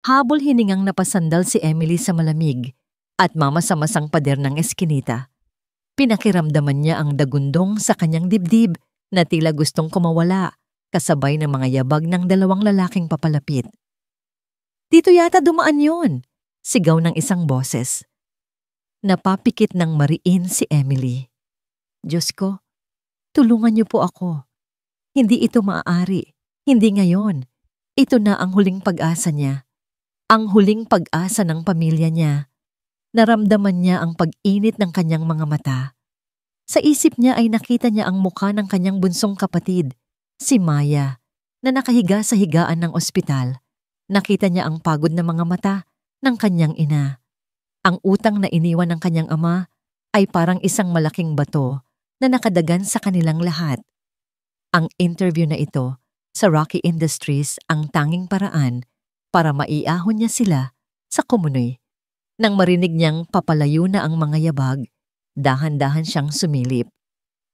Habol hiningang napasandal si Emily sa malamig at mamasamasang pader ng eskinita. Pinakiramdaman niya ang dagundong sa kanyang dibdib na tila gustong kumawala kasabay ng mga yabag ng dalawang lalaking papalapit. "Dito yata dumaan yon," sigaw ng isang boses. Napapikit ng mariin si Emily. "Diyos ko, tulungan niyo po ako. Hindi ito maaari. Hindi ngayon. Ito na ang huling pag-asa niya. Ang huling pag-asa ng pamilya niya." Naramdaman niya ang pag-init ng kanyang mga mata. Sa isip niya ay nakita niya ang mukha ng kanyang bunsong kapatid, si Maya, na nakahiga sa higaan ng ospital. Nakita niya ang pagod na mga mata ng kanyang ina. Ang utang na iniwan ng kanyang ama ay parang isang malaking bato na nakadagan sa kanilang lahat. Ang interview na ito sa Rocky Industries ang tanging paraan para maiahon niya sila sa Kumunoy. Nang marinig niyang papalayo na ang mga yabag, dahan-dahan siyang sumilip.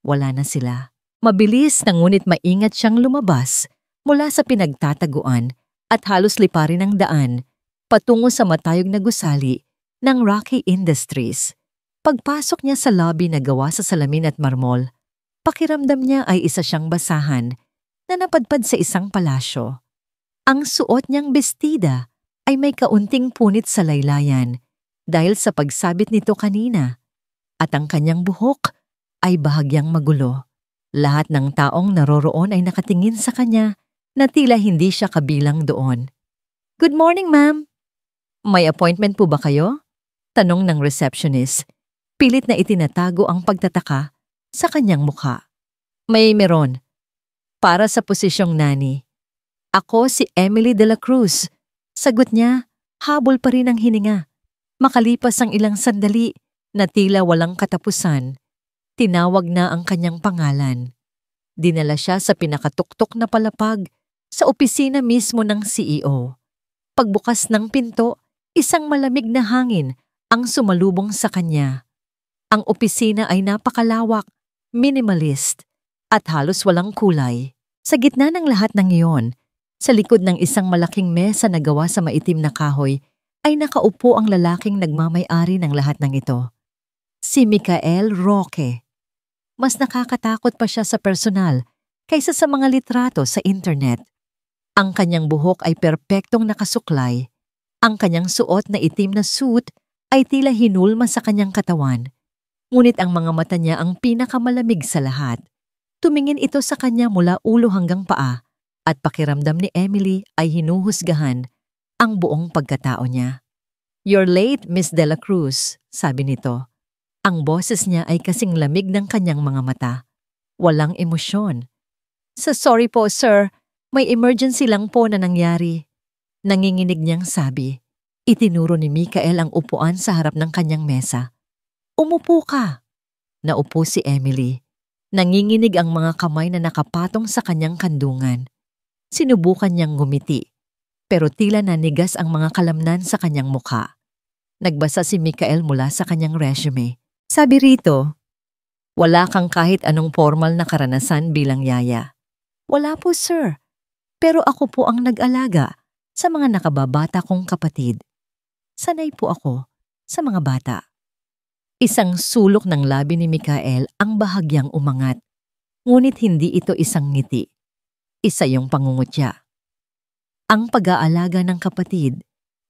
Wala na sila. Mabilis na ngunit maingat siyang lumabas mula sa pinagtataguan at halos liparin ang daan patungo sa matayog na gusali ng Rocky Industries. Pagpasok niya sa lobby na gawa sa salamin at marmol, pakiramdam niya ay isa siyang basahan na napadpad sa isang palasyo. Ang suot niyang bestida ay may kaunting punit sa laylayan dahil sa pagsabit nito kanina, at ang kanyang buhok ay bahagyang magulo. Lahat ng taong naroroon ay nakatingin sa kanya na tila hindi siya kabilang doon. "Good morning, ma'am." "May appointment po ba kayo?" tanong ng receptionist. Pilit na itinatago ang pagtataka sa kanyang mukha. Meron. Para sa posisyong nani." "Ako si Emily de la Cruz." Sagot niya, habol pa rin ang hininga. Makalipas ang ilang sandali na tila walang katapusan, tinawag na ang kanyang pangalan. Dinala siya sa pinakatuktok na palapag sa opisina mismo ng CEO. Pagbukas ng pinto, isang malamig na hangin ang sumalubong sa kanya. Ang opisina ay napakalawak, minimalist, at halos walang kulay. Sa gitna ng lahat ng iyon, sa likod ng isang malaking mesa na gawa sa maitim na kahoy, ay nakaupo ang lalaking nagmamay-ari ng lahat ng ito. Si Micael Roque. Mas nakakatakot pa siya sa personal kaysa sa mga litrato sa internet. Ang kanyang buhok ay perpektong nakasuklay. Ang kanyang suot na itim na suit ay tila hinulma sa kanyang katawan. Ngunit ang mga mata niya ang pinakamalamig sa lahat. Tumingin ito sa kanya mula ulo hanggang paa at pakiramdam ni Emily ay hinuhusgahan ang buong pagkatao niya. "You're late, Miss de la Cruz," sabi nito. Ang boses niya ay kasing lamig ng kanyang mga mata. Walang emosyon. Sorry po, sir. May emergency lang po na nangyari." Nanginginig niyang sabi. Itinuro ni Micael ang upuan sa harap ng kanyang mesa. "Umupo ka." Naupo si Emily. Nanginginig ang mga kamay na nakapatong sa kanyang kandungan. Sinubukan niyang ngumiti, pero tila nanigas ang mga kalamnan sa kanyang mukha. Nagbasa si Micael mula sa kanyang resume. Sabi rito, "Wala kang kahit anong formal na karanasan bilang yaya." "Wala po, sir. Pero ako po ang nag-alaga sa mga nakababata kong kapatid. Sanay po ako sa mga bata." Isang sulok ng labi ni Micael ang bahagyang umangat. Ngunit hindi ito isang ngiti. Isa yung pangungutya. Ang pag-aalaga ng kapatid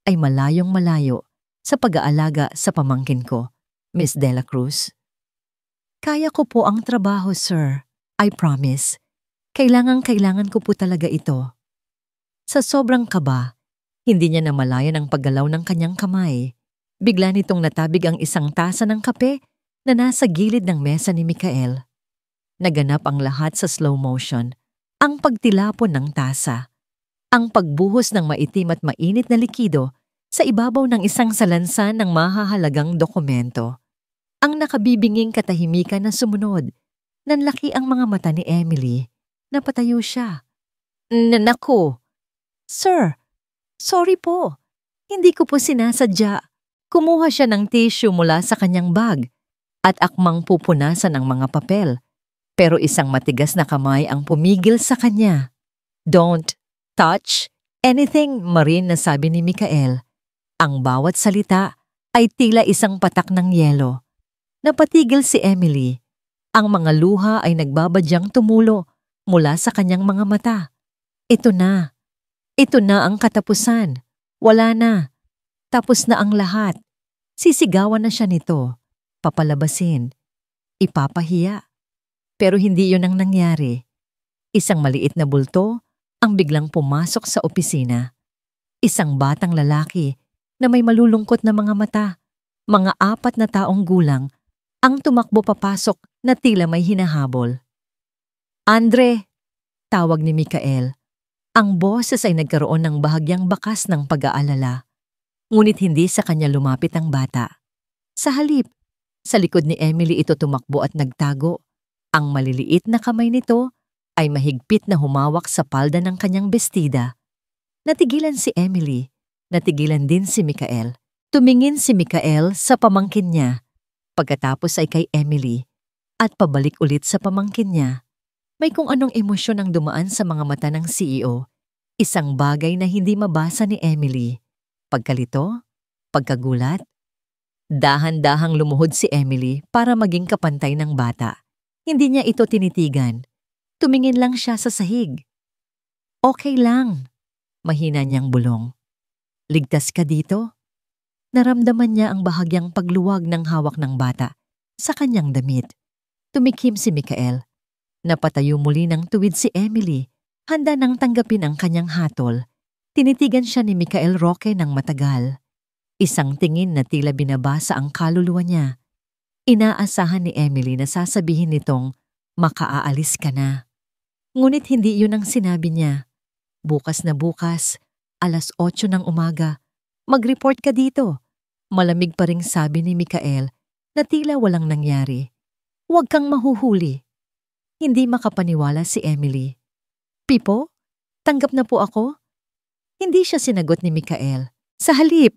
ay malayong malayo sa pag-aalaga sa pamangkin ko, Miss de la Cruz. "Kaya ko po ang trabaho, sir. I promise. Kailangan ko po talaga ito." Sa sobrang kaba, hindi niya namalayan ang paggalaw ng kanyang kamay. Bigla nitong natabig ang isang tasa ng kape na nasa gilid ng mesa ni Micael. Naganap ang lahat sa slow motion. Ang pagtilapon ng tasa. Ang pagbuhos ng maitim at mainit na likido sa ibabaw ng isang salansan ng mahahalagang dokumento. Ang nakabibinging katahimikan na sumunod. Nanlaki ang mga mata ni Emily. Napatayo siya. "Naku! Sir, sorry po. Hindi ko po sinasadya." Kumuha siya ng tissue mula sa kanyang bag at akmang pupunasan ng mga papel. Pero isang matigas na kamay ang pumigil sa kanya. "Don't touch Anything, Marin, na sabi ni Mikael. Ang bawat salita ay tila isang patak ng yelo. Napatigil si Emily. Ang mga luha ay nagbabadyang tumulo mula sa kanyang mga mata. Ito na. Ito na ang katapusan. Wala na. Tapos na ang lahat. Sisigawan na siya nito. Papalabasin. Ipapahiya. Pero hindi yun ang nangyari. Isang maliit na bulto ang biglang pumasok sa opisina. Isang batang lalaki na may malulungkot na mga mata, mga 4 na taong gulang, ang tumakbo papasok na tila may hinahabol. Andre! Tawag ni Mikael. Ang boses ay nagkaroon ng bahagyang bakas ng pag-aalala. Ngunit hindi sa kanya lumapit ang bata. Sa halip, sa likod ni Emily ito tumakbo at nagtago. Ang maliliit na kamay nito ay mahigpit na humawak sa palda ng kanyang bestida. Natigilan si Emily. Natigilan din si Mikael. Tumingin si Mikael sa pamangkin niya. Pagkatapos ay kay Emily. At pabalik ulit sa pamangkin niya. May kung anong emosyon ang dumaan sa mga mata ng CEO. Isang bagay na hindi mabasa ni Emily. Pagkalito? Pagkagulat? Dahan-dahang lumuhod si Emily para maging kapantay ng bata. Hindi niya ito tinitigan. Tumingin lang siya sa sahig. Okay lang. Mahina niyang bulong. Ligtas ka dito? Naramdaman niya ang bahagyang pagluwag ng hawak ng bata sa kanyang damit. Tumikim si Mikael. Napatayo muli ng tuwid si Emily. Handa nang tanggapin ang kanyang hatol. Tinitigan siya ni Mikael Roque ng matagal. Isang tingin na tila binabasa ang kaluluwa niya. Inaasahan ni Emily na sasabihin nitong, makaaalis ka na. Ngunit hindi yun ang sinabi niya. Bukas na bukas, 8:00 ng umaga, mag-report ka dito. Malamig pa ring sabi ni Mikael na tila walang nangyari. Huwag kang mahuhuli. Hindi makapaniwala si Emily. Pipo, tanggap na po ako? Hindi siya sinagot ni Mikael. Sa halip,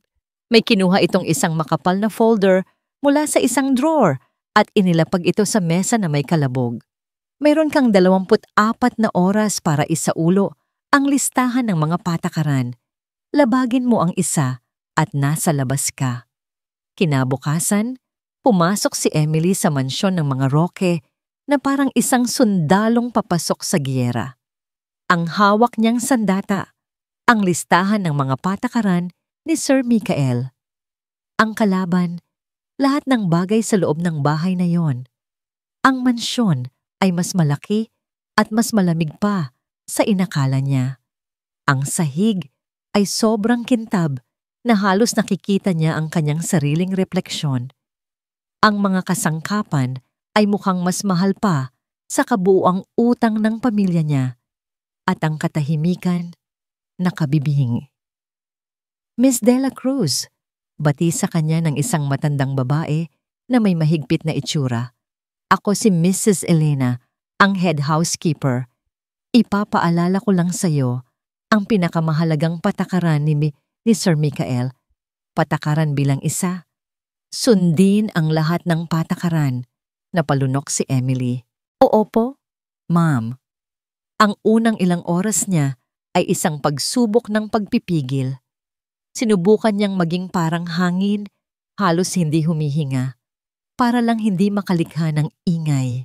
may kinuha itong isang makapal na folder mula sa isang drawer at inilapag ito sa mesa na may kalabog. Mayroon kang 24 na oras para isaulo ang listahan ng mga patakaran. Labagin mo ang isa at nasa labas ka. Kinabukasan, pumasok si Emily sa mansyon ng mga Roque na parang isang sundalong papasok sa giyera. Ang hawak niyang sandata, ang listahan ng mga patakaran ni Sir Mikael. Ang kalaban, lahat ng bagay sa loob ng bahay na yon. Ang mansyon ay mas malaki at mas malamig pa sa inakala niya. Ang sahig ay sobrang kintab na halos nakikita niya ang kanyang sariling refleksyon. Ang mga kasangkapan ay mukhang mas mahal pa sa kabuuang utang ng pamilya niya at ang katahimikan nakabibing. Miss Dela Cruz, bati sa kanya ng isang matandang babae na may mahigpit na itsura. Ako si Mrs. Elena, ang head housekeeper. Ipapaalala ko lang sa iyo ang pinakamahalagang patakaran ni Sir Mikael. Patakaran bilang isa. Sundin ang lahat ng patakaran. Napalunok si Emily. Oo po, ma'am. Ang unang ilang oras niya ay isang pagsubok ng pagpipigil. Sinubukan niyang maging parang hangin, halos hindi humihinga. Para lang hindi makalikha ng ingay.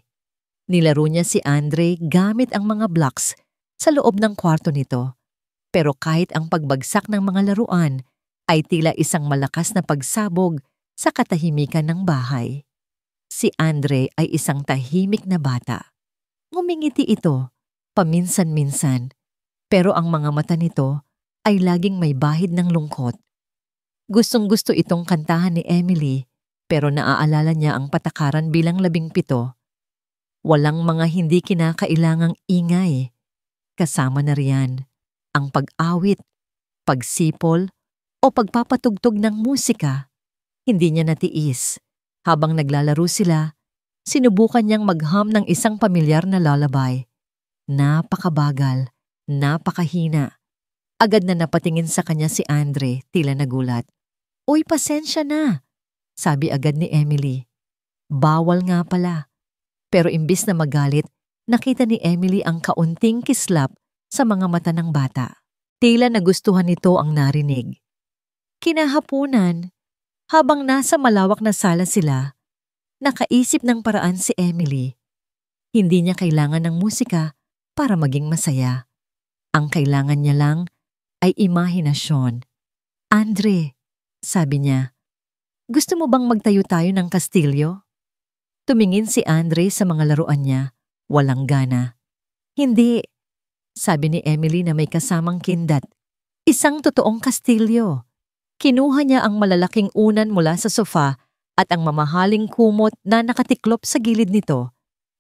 Nilaro niya si Andre gamit ang mga blocks sa loob ng kwarto nito. Pero kahit ang pagbagsak ng mga laruan ay tila isang malakas na pagsabog sa katahimikan ng bahay. Si Andre ay isang tahimik na bata. Ngumingiti ito, paminsan-minsan, pero ang mga mata nito ay laging may bahid ng lungkot. Gustong-gusto itong kantahan ni Emily, pero naaalala niya ang patakaran bilang 17. Walang mga hindi kinakailangang ingay. Kasama na riyan ang pag-awit, pagsipol, o pagpapatugtog ng musika. Hindi niya natiis. Habang naglalaro sila, sinubukan niyang maghum ng isang pamilyar na lullaby. Napakabagal, napakahina. Agad na napatingin sa kanya si Andre, tila nagulat. Uy, pasensya na, sabi agad ni Emily. Bawal nga pala. Pero imbis na magalit, nakita ni Emily ang kaunting kislap sa mga mata ng bata. Tila nagustuhan nito ang narinig. Kinahapunan, habang nasa malawak na sala sila, nakaisip ng paraan si Emily. Hindi niya kailangan ng musika para maging masaya. Ang kailangan niya lang ay imahinasyon. Andre, sabi niya, gusto mo bang magtayo tayo ng kastilyo? Tumingin si Andre sa mga laruan niya, walang gana. Hindi, sabi ni Emily na may kasamang kindat. Isang totoong kastilyo. Kinuha niya ang malalaking unan mula sa sofa at ang mamahaling kumot na nakatiklop sa gilid nito.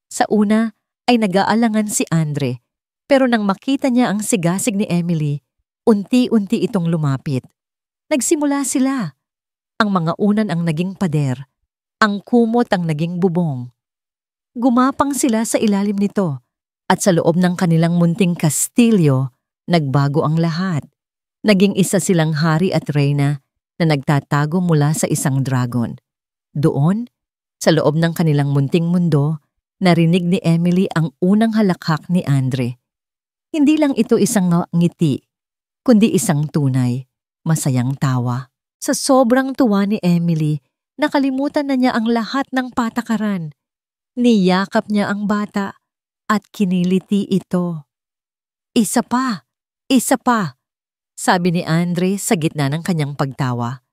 Sa una ay nag-aalangan si Andre, pero nang makita niya ang sigasig ni Emily, unti-unti itong lumapit. Nagsimula sila. Ang mga unan ang naging pader, ang kumot ang naging bubong. Gumapang sila sa ilalim nito at sa loob ng kanilang munting kastilyo, nagbago ang lahat. Naging isa silang hari at reyna na nagtatago mula sa isang dragon. Doon, sa loob ng kanilang munting mundo, narinig ni Emily ang unang halakhak ni Andre. Hindi lang ito isang ngiti, kundi isang tunay, masayang tawa. Sa sobrang tuwa ni Emily, nakalimutan na niya ang lahat ng patakaran. Niyakap niya ang bata at kiniliti ito. Isa pa, sabi ni Andre sa gitna ng kanyang pagtawa.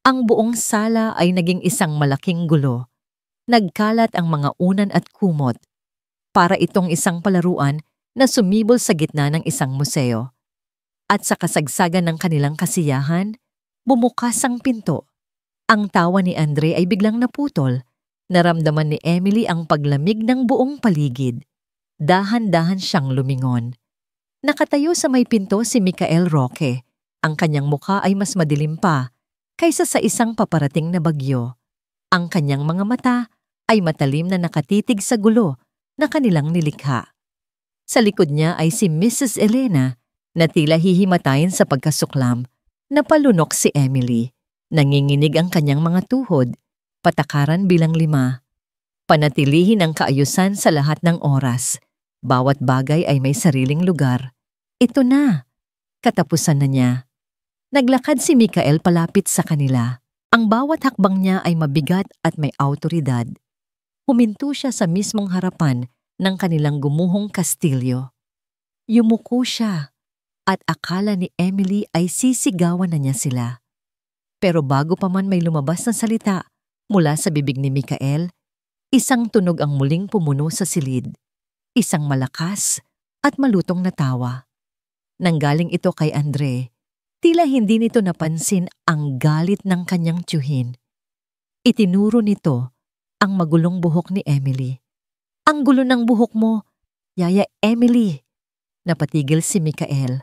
Ang buong sala ay naging isang malaking gulo. Nagkalat ang mga unan at kumot. Para itong isang palaruan na sumibol sa gitna ng isang museo. At sa kasagsagan ng kanilang kasiyahan, bumukas ang pinto. Ang tawa ni Andre ay biglang naputol. Naramdaman ni Emily ang paglamig ng buong paligid. Dahan-dahan siyang lumingon. Nakatayo sa may pinto si Michael Roque. Ang kanyang mukha ay mas madilim pa kaysa sa isang paparating na bagyo. Ang kanyang mga mata ay matalim na nakatitig sa gulo na kanilang nilikha. Sa likod niya ay si Mrs. Elena na tila hihimatayin sa pagkasuklam. Napalunok si Emily. Nanginginig ang kanyang mga tuhod, patakaran bilang 5. Panatilihin ang kaayusan sa lahat ng oras. Bawat bagay ay may sariling lugar. Ito na. Katapusan na niya. Naglakad si Michael palapit sa kanila. Ang bawat hakbang niya ay mabigat at may awtoridad. Huminto siya sa mismong harapan ng kanilang gumuhong kastilyo. Yumuko siya at akala ni Emily ay sisigawan na niya sila. Pero bago pa man may lumabas na salita mula sa bibig ni Michael, isang tunog ang muling pumuno sa silid. Isang malakas at malutong na tawa. Nanggaling ito kay Andre, tila hindi nito napansin ang galit ng kanyang tiyuhin. Itinuro nito ang magulong buhok ni Emily. Ang gulo ng buhok mo, Yaya Emily. Napatigil si Michael.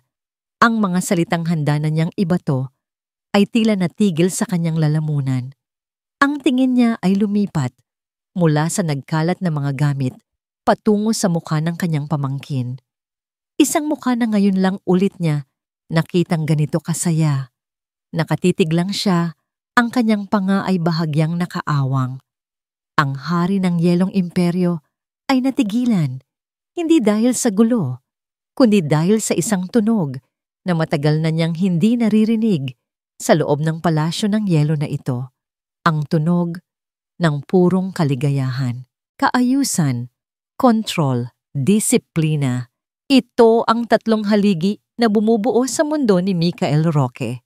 Ang mga salitang handa na niyang ibato ay tila natigil sa kanyang lalamunan. Ang tingin niya ay lumipat mula sa nagkalat na mga gamit patungo sa mukha ng kanyang pamangkin. Isang mukha na ngayon lang ulit niya nakitang ganito kasaya. Nakatitig lang siya, ang kanyang panga ay bahagyang nakaawang. Ang hari ng Yelong Imperyo ay natigilan, hindi dahil sa gulo, kundi dahil sa isang tunog na matagal na niyang hindi naririnig sa loob ng palasyo ng yelo na ito. Ang tunog ng purong kaligayahan, kaayusan, kontrol, disiplina. Ito ang tatlong haligi na bumubuo sa mundo ni Michael Roque.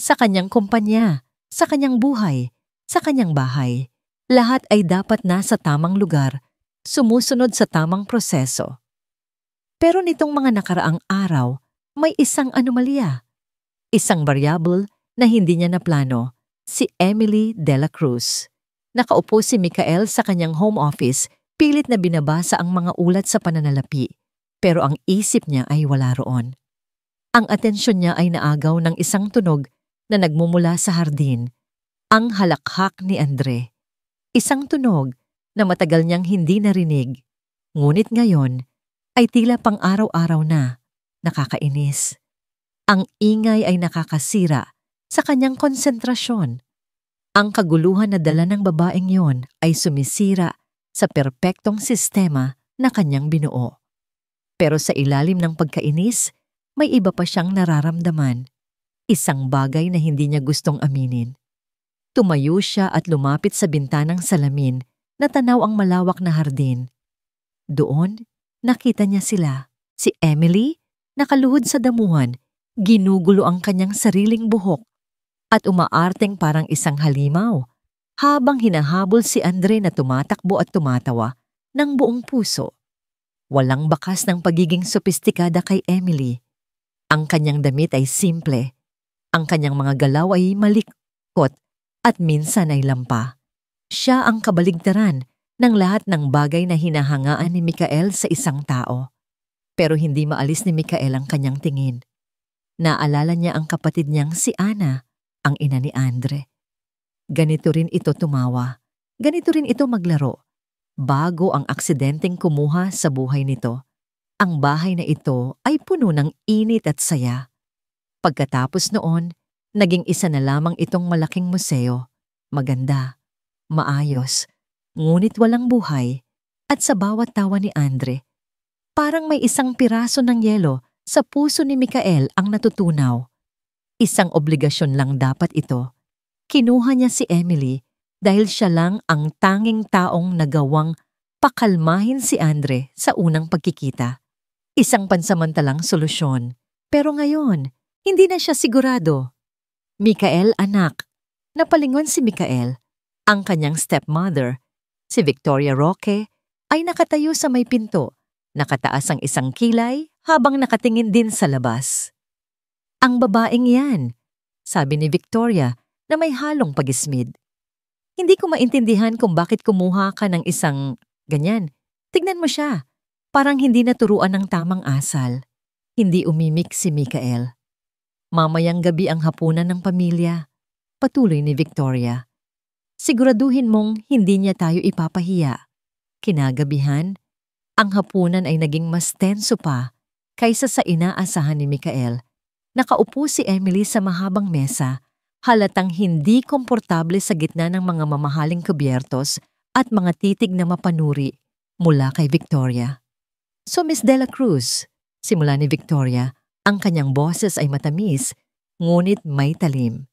Sa kanyang kumpanya, sa kanyang buhay, sa kanyang bahay, lahat ay dapat nasa tamang lugar, sumusunod sa tamang proseso. Pero nitong mga nakaraang araw, may isang anomalya. Isang variable na hindi niya naplano, si Emily de la Cruz. Nakaupo si Michael sa kanyang home office, pilit na binabasa ang mga ulat sa pananalapi, pero ang isip niya ay wala roon. Ang atensyon niya ay naagaw ng isang tunog na nagmumula sa hardin, ang halakhak ni Andre. Isang tunog na matagal niyang hindi narinig, ngunit ngayon ay tila pang-araw-araw na, nakakainis. Ang ingay ay nakakasira sa kanyang konsentrasyon. Ang kaguluhan na dala ng babaeng yon ay sumisira sa perpektong sistema na kanyang binuo. Pero sa ilalim ng pagkainis, may iba pa siyang nararamdaman. Isang bagay na hindi niya gustong aminin. Tumayo siya at lumapit sa bintanang salamin na tanaw ang malawak na hardin. Doon, nakita niya sila. Si Emily, nakaluhod sa damuhan, ginugulo ang kanyang sariling buhok at umaarteng parang isang halimaw habang hinahabol si Andre na tumatakbo at tumatawa ng buong puso. Walang bakas ng pagiging sopistikada kay Emily. Ang kanyang damit ay simple. Ang kanyang mga galaw ay malikot at minsan ay lampa. Siya ang kabaligtaran ng lahat ng bagay na hinahangaan ni Mikael sa isang tao. Pero hindi maalis ni Mikael ang kanyang tingin. Naalala niya ang kapatid niyang si Ana, ang ina ni Andre. Ganito rin ito tumawa. Ganito rin ito maglaro. Bago ang aksidenteng kumuha sa buhay nito, ang bahay na ito ay puno ng init at saya. Pagkatapos noon, naging isa na lamang itong malaking museo. Maganda, maayos, ngunit walang buhay. At sa bawat tawa ni Andre, parang may isang piraso ng yelo sa puso ni Mikael ang natutunaw. Isang obligasyon lang dapat ito. Kinuha niya si Emily dahil siya lang ang tanging taong nagawang pakalmahin si Andre sa unang pagkikita. Isang pansamantalang solusyon. Pero ngayon, hindi na siya sigurado. Mikael, anak. Napalingon si Mikael. Ang kanyang stepmother, si Victoria Roque, ay nakatayo sa may pinto. Nakataas ang isang kilay habang nakatingin din sa labas. Ang babaeng yan, sabi ni Victoria na may halong pagismid. Hindi ko maintindihan kung bakit kumuha ka ng isang ganyan. Tignan mo siya. Parang hindi naturuan ng tamang asal. Hindi umimik si Mikael. Mamayang gabi ang hapunan ng pamilya. Patuloy ni Victoria. Siguraduhin mong hindi niya tayo ipapahiya. Kinagabihan, ang hapunan ay naging mas tenso pa kaysa sa inaasahan ni Mikael. Nakaupo si Emily sa mahabang mesa, halatang hindi komportable sa gitna ng mga mamahaling kubyertos at mga titig na mapanuri mula kay Victoria. So Miss Dela Cruz, simula ni Victoria, ang kanyang boses ay matamis, ngunit may talim.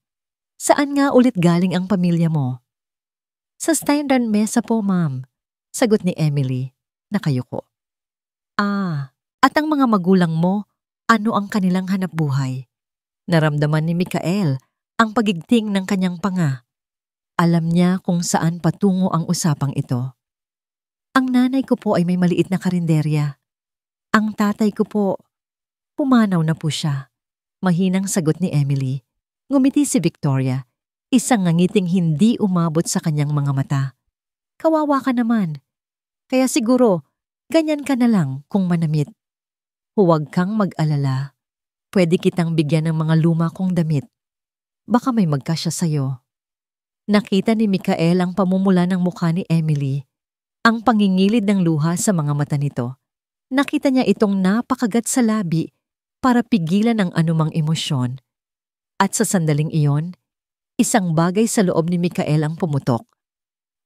Saan nga ulit galing ang pamilya mo? Sa Steinran Mesa po, ma'am, sagot ni Emily, nakayuko. At ang mga magulang mo, ano ang kanilang hanapbuhay? Naramdaman ni Mikael ang pagigting ng kanyang panga. Alam niya kung saan patungo ang usapang ito. Ang nanay ko po ay may maliit na karinderya. Ang tatay ko po, pumanaw na po siya. Mahinang sagot ni Emily. Ngumiti si Victoria, isang ngangiting hindi umabot sa kanyang mga mata. Kawawa ka naman. Kaya siguro, ganyan ka na lang kung manamit. Huwag kang mag-alala. Pwede kitang bigyan ng mga luma kong damit. Baka may magkasya sa'yo. Nakita ni Mikael ang pamumula ng mukha ni Emily, ang pangingilid ng luha sa mga mata nito. Nakita niya itong napakagat sa labi para pigilan ang anumang emosyon. At sa sandaling iyon, isang bagay sa loob ni Mikael ang pumutok.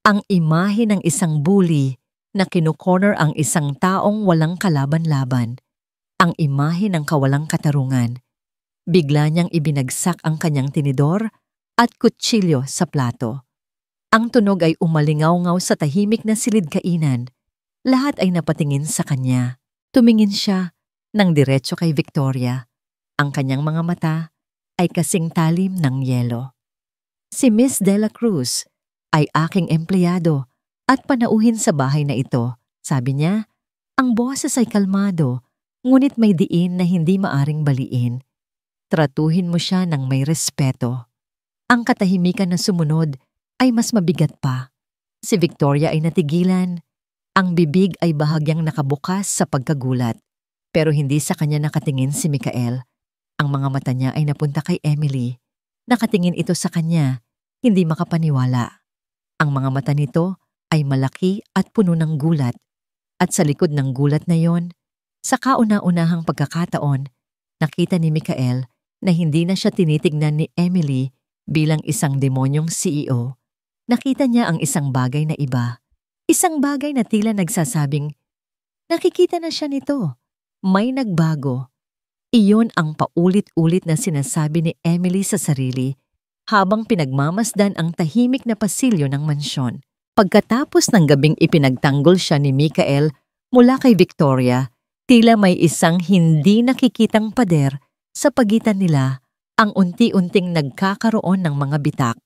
Ang imahe ng isang bully na kinukorner ang isang taong walang kalaban-laban. Ang imahe ng kawalang katarungan. Bigla niyang ibinagsak ang kanyang tinidor at kutsilyo sa plato. Ang tunog ay umalingaw-ngaw sa tahimik na silid-kainan. Lahat ay napatingin sa kanya. Tumingin siya ng diretso kay Victoria. Ang kanyang mga mata ay kasing talim ng yelo. Si Miss Dela Cruz ay aking empleyado at panauhin sa bahay na ito. Sabi niya, ang boses ay kalmado, ngunit may diin na hindi maaring baliin. Tratuhin mo siya ng may respeto. Ang katahimikan na sumunod ay mas mabigat pa. Si Victoria ay natigilan. Ang bibig ay bahagyang nakabukas sa pagkagulat. Pero hindi sa kanya nakatingin si Mikael. Ang mga mata niya ay napunta kay Emily. Nakatingin ito sa kanya, hindi makapaniwala. Ang mga mata nito ay malaki at puno ng gulat. At sa likod ng gulat na yon, sa kauna-unahang pagkakataon, nakita ni Mikael na hindi na siya tinitignan ni Emily bilang isang demonyong CEO. Nakita niya ang isang bagay na iba. Isang bagay na tila nagsasabing, nakikita na siya nito. May nagbago. Iyon ang paulit-ulit na sinasabi ni Emily sa sarili habang pinagmamasdan ang tahimik na pasilyo ng mansyon. Pagkatapos ng gabing ipinagtanggol siya ni Michael mula kay Victoria, tila may isang hindi nakikitang pader sa pagitan nila, ang unti-unting nagkakaroon ng mga bitak.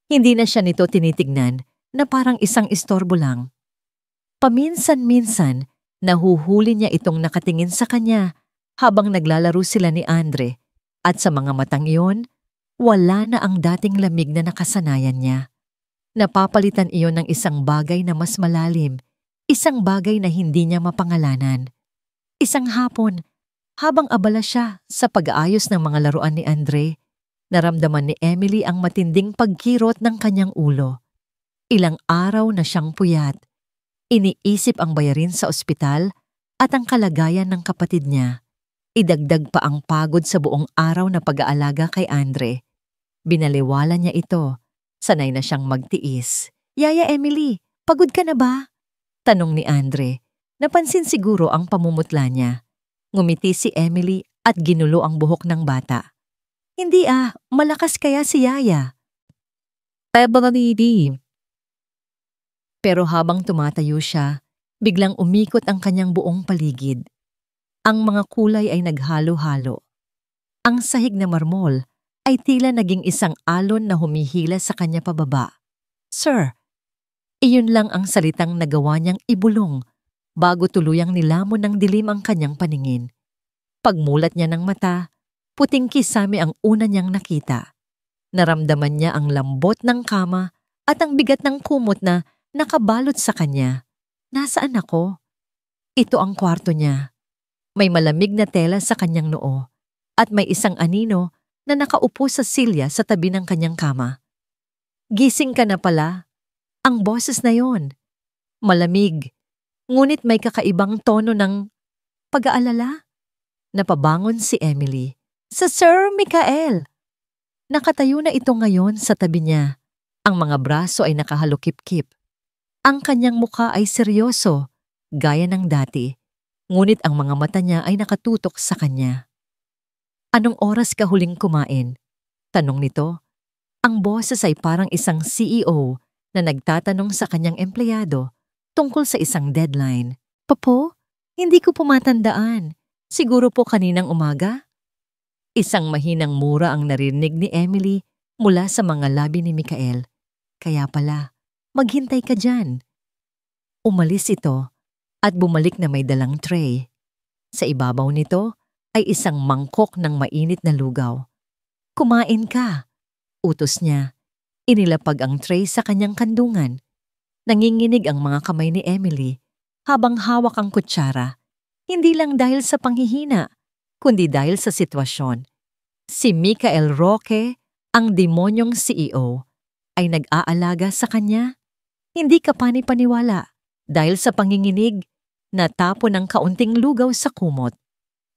Hindi na siya nito tinitignan na parang isang istorbo lang. Paminsan-minsan, nahuhuli niya itong nakatingin sa kanya habang naglalaro sila ni Andre, at sa mga matang iyon, wala na ang dating lamig na nakasanayan niya. Napapalitan iyon ng isang bagay na mas malalim, isang bagay na hindi niya mapangalanan. Isang hapon, habang abala siya sa pag-aayos ng mga laruan ni Andre, naramdaman ni Emily ang matinding pagkirot ng kanyang ulo. Ilang araw na siyang puyat. Iniisip ang bayarin sa ospital at ang kalagayan ng kapatid niya. Idagdag pa ang pagod sa buong araw na pag-aalaga kay Andre. Binaliwala niya ito. Sanay na siyang magtiis. "Yaya Emily, pagod ka na ba?" tanong ni Andre. Napansin siguro ang pamumutla niya. Ngumiti si Emily at ginulo ang buhok ng bata. "Hindi malakas kaya si Yaya." Pero habang tumatayo siya, biglang umikot ang kanyang buong paligid. Ang mga kulay ay naghalo-halo. Ang sahig na marmol ay tila naging isang alon na humihila sa kanya pababa. "Sir," iyon lang ang salitang nagawa niyang ibulong bago tuluyang nilamon ng dilim ang kanyang paningin. Pagmulat niya ng mata, puting kisame ang una niyang nakita. Naramdaman niya ang lambot ng kama at ang bigat ng kumot na nakabalot sa kanya. "Nasaan ako?" Ito ang kwarto niya. May malamig na tela sa kanyang noo at may isang anino na nakaupo sa silya sa tabi ng kanyang kama. "Gising ka na pala." Ang boses na yon. Malamig, ngunit may kakaibang tono ng pag-aalala. Napabangon si Emily. "Sa Sir Michael!" Nakatayo na ito ngayon sa tabi niya. Ang mga braso ay nakahalukip-kip. Ang kanyang mukha ay seryoso, gaya ng dati. Ngunit ang mga mata niya ay nakatutok sa kanya. "Anong oras ka huling kumain?" tanong nito. Ang boses ay parang isang CEO na nagtatanong sa kanyang empleyado tungkol sa isang deadline. "Papo, hindi ko po matandaan. Siguro po kaninang umaga?" Isang mahinang mura ang narinig ni Emily mula sa mga labi ni Michael. "Kaya pala, maghintay ka dyan." Umalis ito at bumalik na may dalang tray. Sa ibabaw nito ay isang mangkok ng mainit na lugaw. "Kumain ka," utos niya. Inilapag ang tray sa kanyang kandungan. Nanginginig ang mga kamay ni Emily habang hawak ang kutsara. Hindi lang dahil sa panghihina, kundi dahil sa sitwasyon. Si Michael Roque, ang demonyong CEO, ay nag-aalaga sa kanya. Hindi ka pani-paniwala dahil sa panginginig, natapon ng kaunting lugaw sa kumot.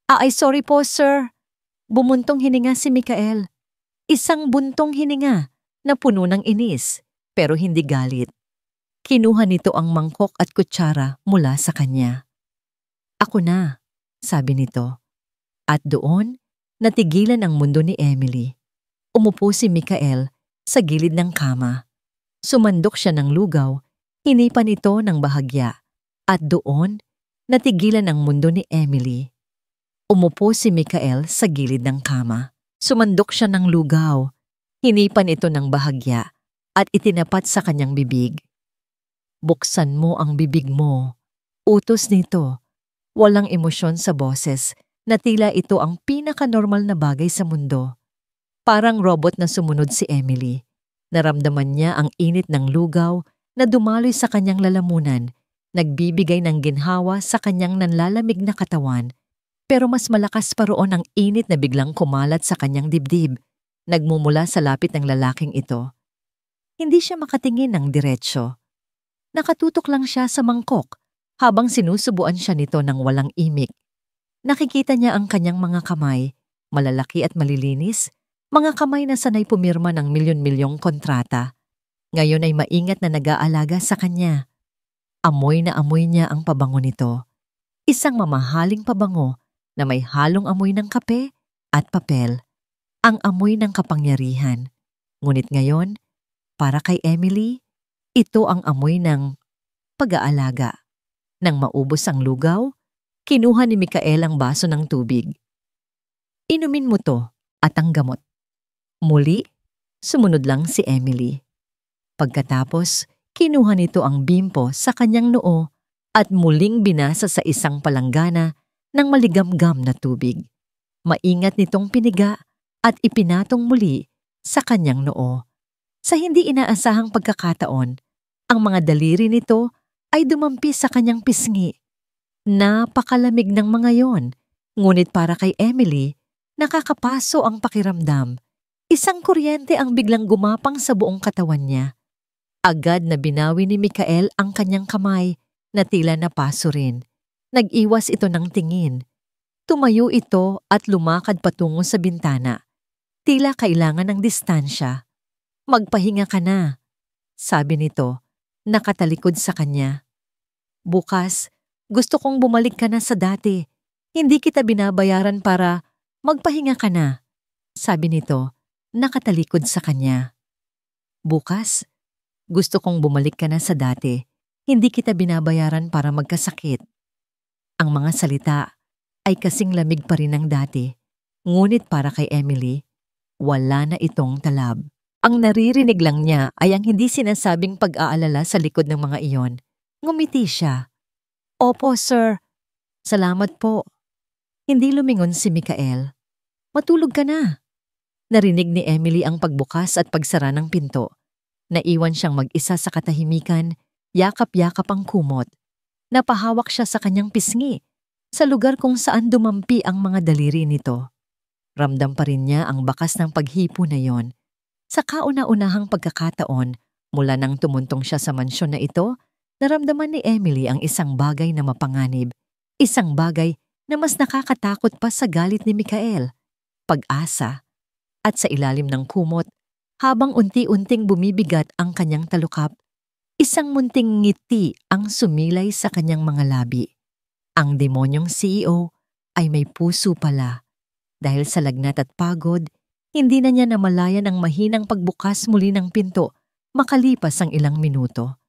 Ay sorry po, sir." Bumuntong hininga si Michael. Isang buntong hininga na puno ng inis, pero hindi galit. Kinuha nito ang mangkok at kutsara mula sa kanya. "Ako na," sabi nito. At doon, natigilan ang mundo ni Emily. Umupo si Michael sa gilid ng kama. Sumandok siya ng lugaw, hinipan ito ng bahagya. At doon, natigilan ang mundo ni Emily. Umupo si Michael sa gilid ng kama. Sumandok siya ng lugaw, hinipan ito ng bahagya at itinapat sa kanyang bibig. "Buksan mo ang bibig mo." Utos nito. Walang emosyon sa boses na tila ito ang pinaka-normal na bagay sa mundo. Parang robot na sumunod si Emily. Naramdaman niya ang init ng lugaw na dumaloy sa kanyang lalamunan, nagbibigay ng ginhawa sa kanyang nanlalamig na katawan. Pero mas malakas pa roon ang init na biglang kumalat sa kanyang dibdib, nagmumula sa lapit ng lalaking ito. Hindi siya makatingin ng diretsyo. Nakatutok lang siya sa mangkok habang sinusubuan siya nito ng walang imik. Nakikita niya ang kanyang mga kamay, malalaki at malilinis, mga kamay na sanay pumirma ng milyon-milyong kontrata. Ngayon ay maingat na nag-aalaga sa kanya. Amoy na amoy niya ang pabango nito. Isang mamahaling pabango na may halong amoy ng kape at papel, ang amoy ng kapangyarihan. Ngunit ngayon, para kay Emily, ito ang amoy ng pag-aalaga. Nang maubos ang lugaw, kinuha ni Mikael ang baso ng tubig. Inumin mo to at ang gamot. Muli, sumunod lang si Emily. Pagkatapos, kinuha nito ang bimpo sa kanyang noo at muling binasa sa isang palanggana ng maligamgam na tubig. Maingat nitong piniga at ipinatong muli sa kanyang noo. Sa hindi inaasahang pagkakataon, ang mga daliri nito ay dumampi sa kanyang pisngi. Napakalamig ng mga yon, ngunit para kay Emily, nakakapaso ang pakiramdam. Isang kuryente ang biglang gumapang sa buong katawan niya. Agad na binawi ni Mikael ang kanyang kamay na tila napaso rin. Nag-iwas ito ng tingin. Tumayo ito at lumakad patungo sa bintana. Tila kailangan ng distansya. Magpahinga ka na, sabi nito, nakatalikod sa kanya. Bukas, gusto kong bumalik ka na sa dati. Hindi kita binabayaran para magpahinga ka na, sabi nito, nakatalikod sa kanya. Bukas, gusto kong bumalik ka na sa dati. Hindi kita binabayaran para magkasakit. Ang mga salita ay kasing lamig pa rin ng dati. Ngunit para kay Emily, wala na itong talab. Ang naririnig lang niya ay ang hindi sinasabing pag-aalala sa likod ng mga iyon. Ngumiti siya. Opo, sir. Salamat po. Hindi lumingon si Mikael. Matulog ka na. Narinig ni Emily ang pagbukas at pagsara ng pinto. Naiwan siyang mag-isa sa katahimikan, yakap-yakap ang kumot. Napahawak siya sa kanyang pisngi, sa lugar kung saan dumampi ang mga daliri nito. Ramdam pa rin niya ang bakas ng paghipo na yon. Sa kauna-unahang pagkakataon, mula nang tumuntong siya sa mansyon na ito, naramdaman ni Emily ang isang bagay na mapanganib. Isang bagay na mas nakakatakot pa sa galit ni Mikael. Pag-asa. At sa ilalim ng kumot, habang unti-unting bumibigat ang kanyang talukap, isang munting ngiti ang sumilay sa kanyang mga labi. Ang demonyong CEO ay may puso pala. Dahil sa lagnat at pagod, hindi na niya namalayan ang mahinang pagbukas muli ng pinto makalipas ang ilang minuto.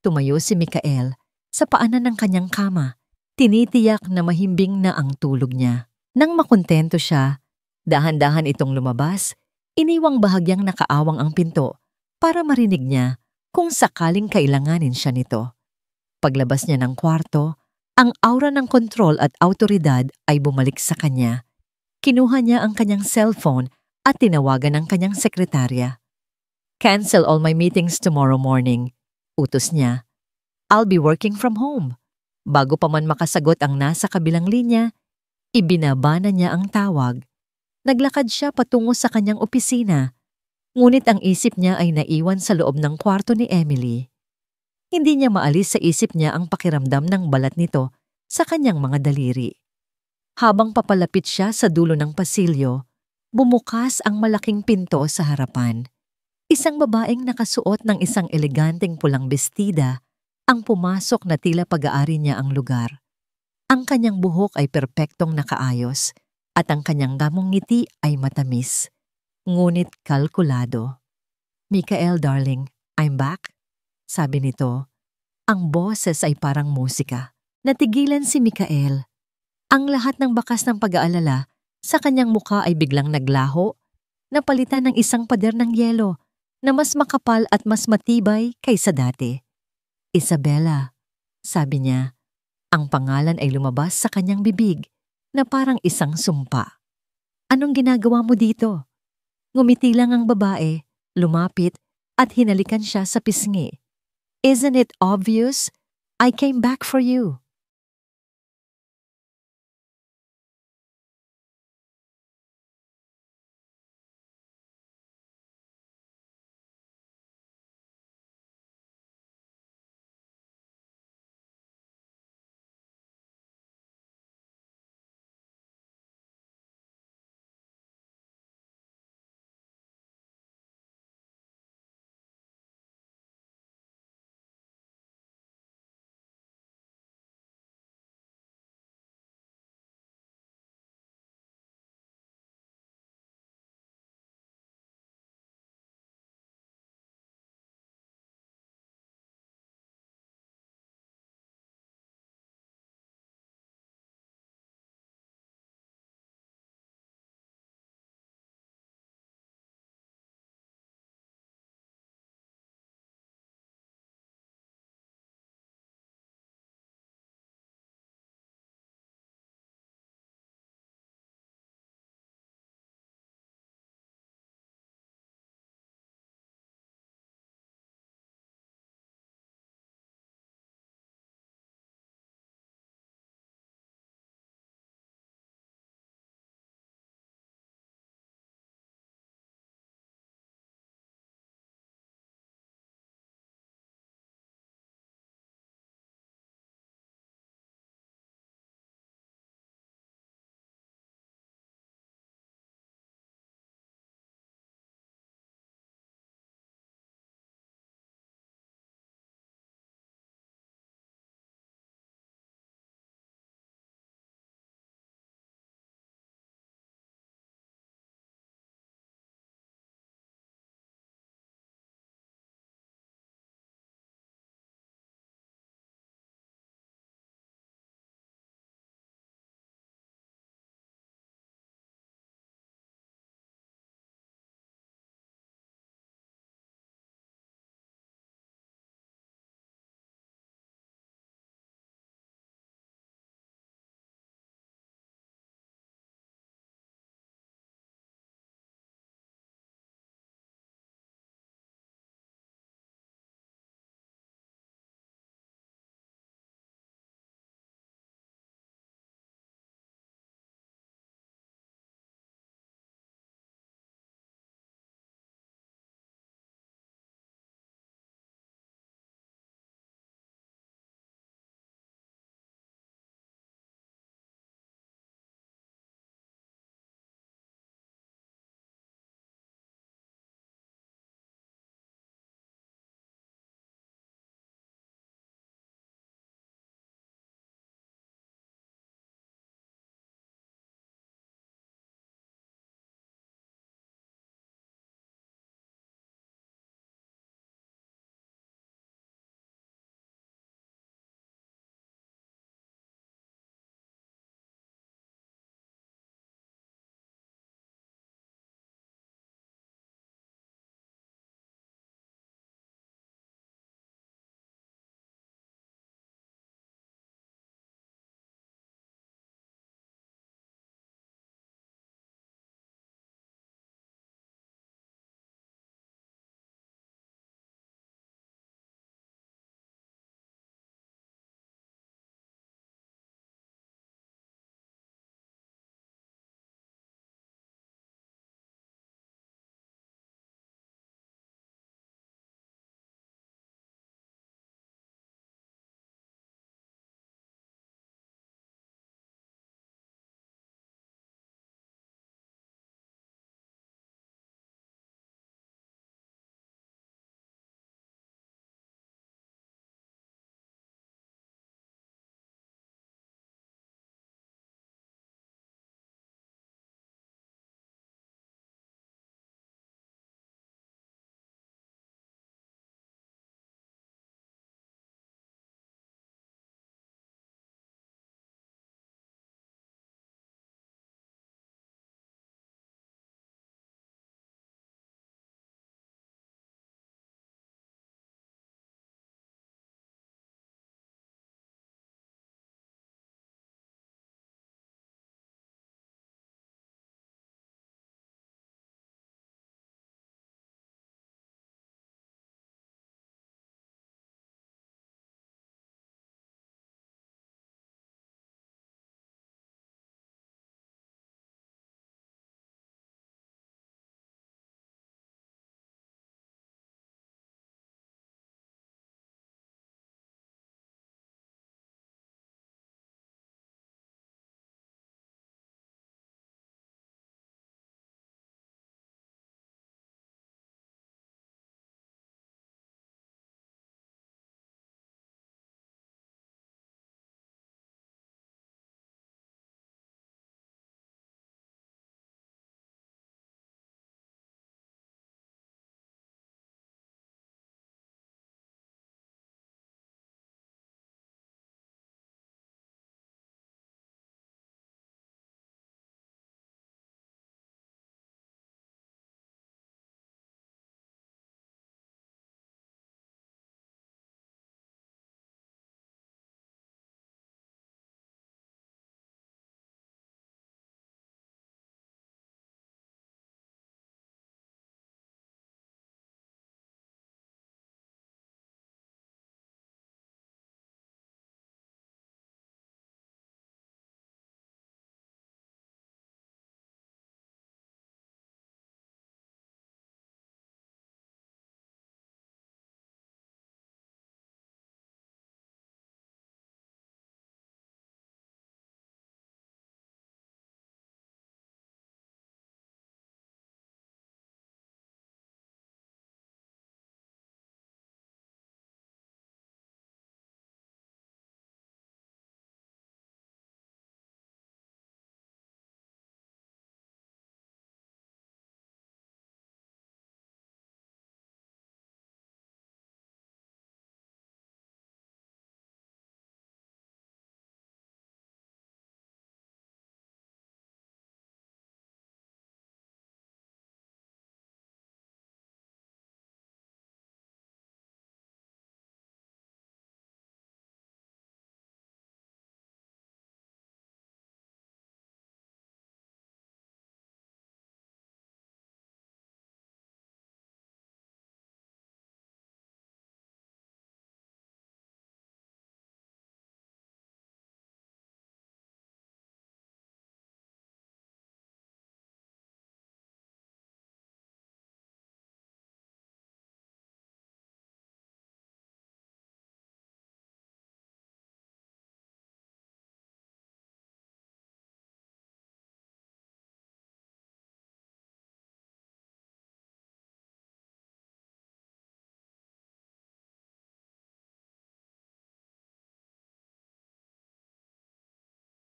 Tumayo si Mikael sa paanan ng kanyang kama, tinitiyak na mahimbing na ang tulog niya. Nang makontento siya, dahan-dahan itong lumabas, iniwang bahagyang nakaawang ang pinto para marinig niya kung sakaling kailanganin siya nito. Paglabas niya ng kwarto, ang aura ng kontrol at awtoridad ay bumalik sa kanya. Kinuha niya ang kanyang cellphone at tinawagan ang kanyang sekretarya. Cancel all my meetings tomorrow morning, utos niya. I'll be working from home. Bago pa man makasagot ang nasa kabilang linya, ibinaba na niya ang tawag. Naglakad siya patungo sa kanyang opisina, ngunit ang isip niya ay naiwan sa loob ng kwarto ni Emily. Hindi niya maalis sa isip niya ang pakiramdam ng balat nito sa kanyang mga daliri. Habang papalapit siya sa dulo ng pasilyo, bumukas ang malaking pinto sa harapan. Isang babaeng nakasuot ng isang eleganteng pulang bestida ang pumasok na tila pag-aari niya ang lugar. Ang kanyang buhok ay perpektong nakaayos at ang kanyang gamong ngiti ay matamis, ngunit kalkulado. Mikael, darling, I'm back, sabi nito. Ang boses ay parang musika. Natigilan si Mikael. Ang lahat ng bakas ng pag-aalala sa kanyang mukha ay biglang naglaho, napalitan ng isang pader ng yelo na mas makapal at mas matibay kaysa dati. Isabella, sabi niya. Ang pangalan ay lumabas sa kanyang bibig na parang isang sumpa. Anong ginagawa mo dito? Ngumiti lang ang babae, lumapit at hinalikan siya sa pisngi. Isn't it obvious? I came back for you.